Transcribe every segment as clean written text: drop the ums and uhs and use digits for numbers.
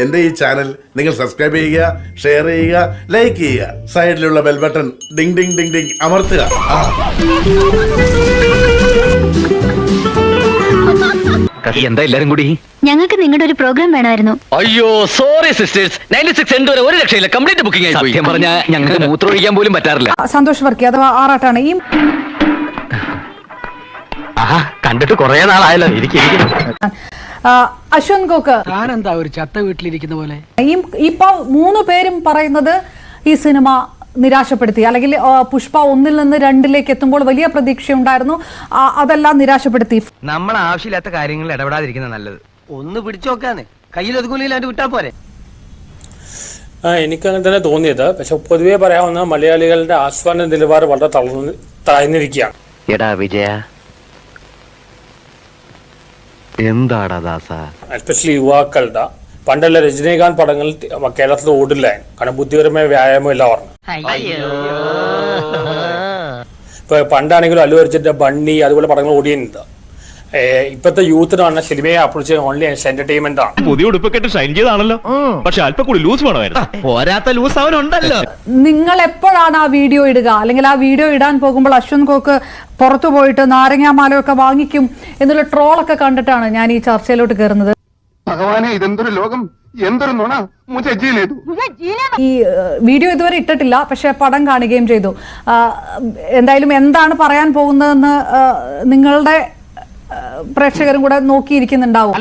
എന്റെ ഈ ചാനൽ നിങ്ങൾ സബ്സ്ക്രൈബ് ചെയ്യുക, ഷെയർ ചെയ്യുക, ലൈക്ക് ചെയ്യുക, സൈഡിലുള്ള bell button Ding Ding Ding Ding അമർത്തുക. എന്താ എല്ലാരും കൂടി? ഞങ്ങൾക്ക് നിങ്ങളുടെ ഒരു പ്രോഗ്രാം വേണമായിരുന്നു. അയ്യോ സോറി സിസ്റ്റേഴ്സ്, 96 എൻഡ് വരെ ഒരു രക്ഷയില്ല, കംപ്ലീറ്റ് ബുക്കിംഗ് ആയി. സത്യം പറഞ്ഞാൽ ഞങ്ങൾക്ക് മൂത്രമൊഴിക്കാൻ പോലും പറ്റാറില്ല. സന്തോഷ് വർക്കി അഥവാ ആറാട്ടാണ് ഈ കണ്ടിട്ട് കുറെ നാളായല്ലോ. അശ്വന്ത് ഗോക്ക് താനെന്താ ഒരു ചത്ത വീട്ടിലിരിക്കുന്ന പോലെ? ഇപ്പൊ 3 പേരും പറയുന്നത് ഈ സിനിമ നിരാശപ്പെടുത്തി, അല്ലെങ്കിൽ പുഷ്പ 1 നിന്ന് 2 എത്തുമ്പോൾ വലിയ പ്രതീക്ഷ ഉണ്ടായിരുന്നു, അതെല്ലാം നിരാശപ്പെടുത്തി. നമ്മൾ ആവശ്യമില്ലാത്ത കാര്യങ്ങളിൽ ഇടപെടാതിരിക്കുന്ന നല്ലത്. ഒന്ന് പിടിച്ചു നോക്കാന്ന്, കയ്യിൽ ഒതുങ്ങൂലാണ്ട് വിട്ടാ പോരെ. എനിക്കങ്ങനെ തന്നെ തോന്നിയത്. പക്ഷെ പൊതുവെ പറയാവുന്ന മലയാളികളുടെ ആസ്വാദന നിലവാരം വളരെ താഴ്ന്നിരിക്കുകയാണ്. എടാ വിജയ, എന്താടാ ദാസ, എസ്പെഷ്യലി യുവാക്കളുടെ പണ്ടുള്ള രജനീകാന്ത് പടങ്ങൾ കേരളത്തിൽ ഓടില്ല, കാരണം ബുദ്ധിപരമായ വ്യായാമം ഇല്ല പറഞ്ഞു. ഇപ്പൊ പണ്ടാണെങ്കിലും അല്ലു അർജുന്റെ ബണ്ണി അതുപോലെ പടങ്ങൾ ഓടിയുണ്ട്. ഇപ്പത്തെ യൂത്തിന് പറഞ്ഞ സിനിമയെ അപ്രോച്ച് ഓൺലി എന്റർടൈൻമെന്റ് ആണ്. പുതിയ ഉടുപ്പൊക്കെ ഷൈൻ ചെയ്താണല്ലോ, പക്ഷെ അല്പം കൂടി ലൂസ് വേണമായിരുന്നു. പോരാത്ത ലൂസ് അവനുണ്ടല്ലോ. നിങ്ങൾ എപ്പോഴാണ് ആ വീഡിയോ ഇടുക, അല്ലെങ്കിൽ ആ വീഡിയോ ഇടാൻ പോകുമ്പോൾ അശ്വന്ത് ഗോക്ക് പുറത്തു പോയിട്ട് നാരങ്ങാമാലയൊക്കെ വാങ്ങിക്കും എന്നുള്ള ട്രോളൊക്കെ കണ്ടിട്ടാണ് ഞാൻ ഈ ചർച്ചയിലോട്ട് കയറുന്നത്. ഭഗവാനെ, ഇതെന്തൊരു ലോകം, എന്തൊരു നുണ. ഈ വീഡിയോ ഇതുവരെ ഇട്ടിട്ടില്ല, പക്ഷെ പടം കാണുകയും ചെയ്തു. എന്തായാലും എന്താണ് പറയാൻ പോകുന്നതെന്ന് നിങ്ങളുടെ പ്രേക്ഷകരും കൂടെ നോക്കിയിരിക്കുന്നുണ്ടാവും.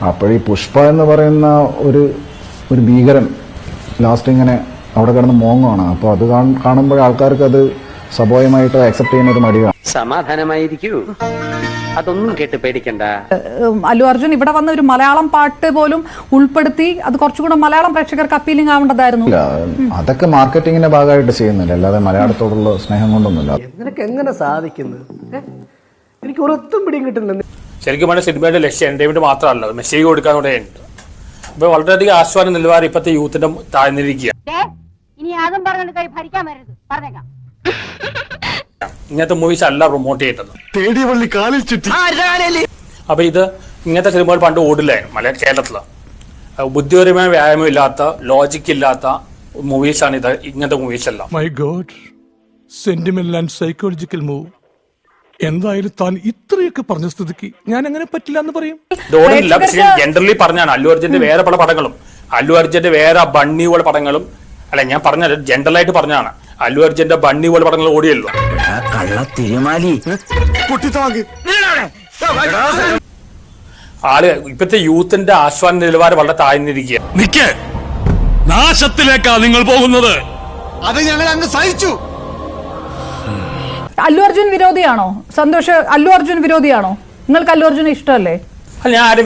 അപ്പോഴീ പുഷ്പ എന്ന് പറയുന്ന ഒരു ഭീകരൻ ലാസ്റ്റ് ഇങ്ങനെ അവിടെ കിടന്ന് മോങ്ങാണ്. അപ്പോൾ അത് കാണുമ്പോൾ ആൾക്കാർക്ക് അത് സ്വാഭാവികമായിട്ട് അക്സെപ്റ്റ് ചെയ്യുന്ന ഒരു മടിയാണ്. സമാധാനമായിരിക്കൂ, അതൊന്നും കേട്ട് പേടിക്കണ്ട. അല്ലു അർജുൻ ഇവിടെ വന്ന ഒരു മലയാളം പാട്ട് പോലും ഉൾപ്പെടുത്തി അത് കുറച്ചുകൂടെ മലയാളം പ്രേക്ഷകർക്ക് അപ്പീലിംഗ് ആവേണ്ടതായിരുന്നു. അതൊക്കെ മാർക്കറ്റിങ്ങിന്റെ ഭാഗമായിട്ട് ചെയ്യുന്നില്ല, അല്ലാതെ മലയാളത്തോടുള്ള സ്നേഹം കൊണ്ടൊന്നുമില്ല. നിനക്ക് എങ്ങനെ സാധിക്കുന്നു? എനിക്ക് ഒരൊത്തും പിടിയും കിട്ടുന്നില്ല. ശരിക്കും പറഞ്ഞാൽ സിനിമയുടെ ലക്ഷ്യം എന്റർടൈൻമെന്റ് മാത്രമല്ല, മെസ്സേജ് കൊടുക്കാനൂടെ ഉണ്ട്. അപ്പൊ വളരെയധികം ആസ്വാദന നിലവാരം ഇപ്പത്തെ യൂത്തിന്റെ താഴ്ന്നിരിക്കുക. ഇങ്ങനത്തെ മൂവീസ് അല്ല പ്രൊമോട്ട് ചെയ്തത്. അപ്പൊ ഇത് ഇങ്ങനത്തെ സിനിമകൾ പണ്ട് ഓടില്ലായിരുന്നു കേരളത്തില്. ബുദ്ധിപരമായ വ്യായാമം ഇല്ലാത്ത, ലോജിക് ഇല്ലാത്ത മൂവീസാണ് ഇത്. ഇങ്ങനത്തെ മൂവീസ് അല്ല. My God, sentimental and psychological move. എന്തായാലും താൻ ഇത്രയൊക്കെ പറഞ്ഞ സ്ഥിതിക്ക് ഞാൻ അങ്ങനെ പറ്റില്ല എന്ന് പറയും. ഓടില്ല, പക്ഷേ ജനറലി പറഞ്ഞാണ്. അല്ലു അർജുന്റെ വേറെ പല പടങ്ങളും, അല്ലു അർജുന്റെ വേറെ ബണ്ണി പോലെ പടങ്ങളും, അല്ല ഞാൻ പറഞ്ഞത് ജനറൽ ആയിട്ട് പറഞ്ഞാണ്. അല്ലു അർജുന്റെ ബണ്ണി പോലെ പടങ്ങൾ ഓടിയല്ലോ. ആള് ഇപ്പത്തെ യൂത്തിന്റെ ആസ്വാദന നിലവാരം വളരെ താഴ്ന്നിരിക്കുക. നാശത്തിലേക്കാ നിങ്ങൾ പോകുന്നത്. അത് ഞങ്ങൾ അങ്ങ് സഹിച്ചു. അല്ലു അർജുൻ വിരോധിയാണോ സന്തോഷ്? അല്ലു അർജുൻ വിരോധിയാണോ? നിങ്ങൾക്ക് അല്ലു അർജുൻ ഇഷ്ടമല്ലേ? ഞാൻ ആരും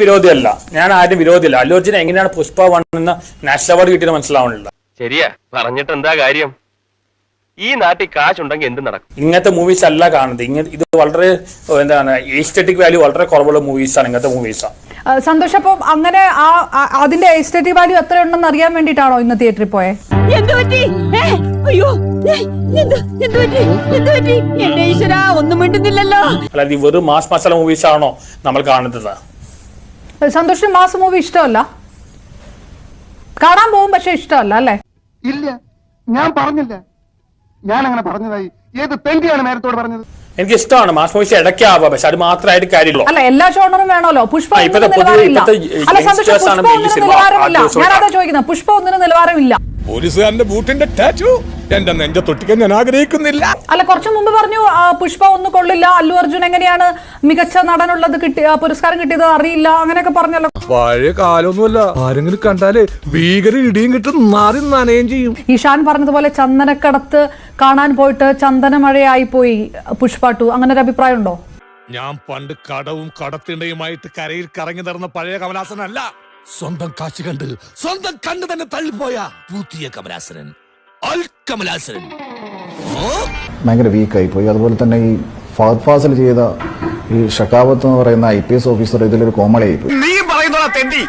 വിരോധിയല്ല, അല്ലു അർജുൻ എങ്ങനെയാണ് പുഷ്പ 1 എന്ന നാഷണൽ അവാർഡ് കിട്ടിയത് മനസ്സിലാവണില്ല. ശരിയാ, പറഞ്ഞിട്ട് എന്താ കാര്യം? ഈ നാട്ടിൽ കാശുണ്ടെങ്കിൽ എന്ത് നടക്കും? ഇങ്ങനത്തെ മൂവീസ് അല്ല കാണുന്നത്. ഇത് വളരെ എന്താണ് എസ്തെറ്റിക് വാല്യൂ വളരെ കുറവുള്ള മൂവീസാണ് ഇങ്ങനത്തെ മൂവീസാണ്. സന്തോഷ്, അപ്പൊ അങ്ങനെ അതിന്റെ എസ്തെറ്റിക് വാല്യൂ എത്രയുണ്ടെന്ന് അറിയാൻ വേണ്ടിയിട്ടാണോ ഇന്ന് തിയേറ്ററിൽ പോയെ? അല്ലാതെ ഈ വെറും മാസ് മസാല മൂവീസ് ആണോ നമ്മൾ കാണുന്നത്? സന്തോഷിന് മാസ് മൂവി ഇഷ്ടമല്ല, കാണാൻ പോകും പക്ഷെ ഇഷ്ടമല്ല അല്ലേ? ഇല്ല, ഞാൻ പറഞ്ഞില്ല. ഞാൻ അങ്ങനെ പറഞ്ഞതായി ഏത് പെന്റിയാണ് നേരത്തോട് പറഞ്ഞത്? എനിക്ക് ഇഷ്ടമാണ് മാസ് മൂവീസ് ഇടയ്ക്കാവാം, പക്ഷെ അത് മാത്രമായിട്ട് കാര്യമില്ല. അല്ല, എല്ലാ ഷോണറും വേണമല്ലോ. പുഷ്പ നിലവാരമില്ല. ഞാനതാ ചോദിക്കുന്നത്, പുഷ്പ 1 നിലവാരമില്ല. പോലീസുകാരന്റെ ബൂട്ടിന്റെ ടാറ്റു എന്റെ നെഞ്ച തൊട്ടിക്കാൻ ഞാൻ ആഗ്രഹിക്കുന്നില്ല. അല്ല, കുറച്ചു മുമ്പ് പറഞ്ഞു പുഷ്പ 1 കൊള്ളില്ല, അല്ലു അർജുൻ എങ്ങനെയാണ് മികച്ച നടനുള്ളത് പുരസ്കാരം കിട്ടിയത് അറിയില്ല, അങ്ങനെയൊക്കെ പറഞ്ഞല്ലോ. പഴയ കാലമൊന്നുമല്ല, ആരെങ്കിലും കണ്ടാലേ ഭീകര ഇടിയും കിട്ടും, മാറി നനയും ചെയ്യും. ഈശാൻ പറഞ്ഞതുപോലെ ചന്ദനക്കടത്ത് കാണാൻ പോയിട്ട് ചന്ദനമഴയായി പോയി പുഷ്പ 2, അങ്ങനെ ഒരു അഭിപ്രായം ഉണ്ടോ? ഞാൻ പണ്ട് കടവും കടത്തിണ്ടയുമായിട്ട് കരയിൽ കറങ്ങി നടന്ന പഴയ കമലാസനല്ല. സ്വന്തം കാശ് കണ്ട് സ്വന്തം കണ്ണ് തന്നെ തള്ളിപ്പോയ പുതിയ കമലാസനൻ, കമലാസനൻ ഭയങ്കര വീക്കായി പോയി. അതുപോലെ തന്നെ ഈ ഫഹദ് ഫാസിൽ ചെയ്ത ഈ ഷക്കാവത്ത് എന്ന് പറയുന്ന IPS ഓഫീസർ ഇതിലൊരു കോമഡിയായി പോയി. നീ പറയുന്നോടാ തെണ്ടി.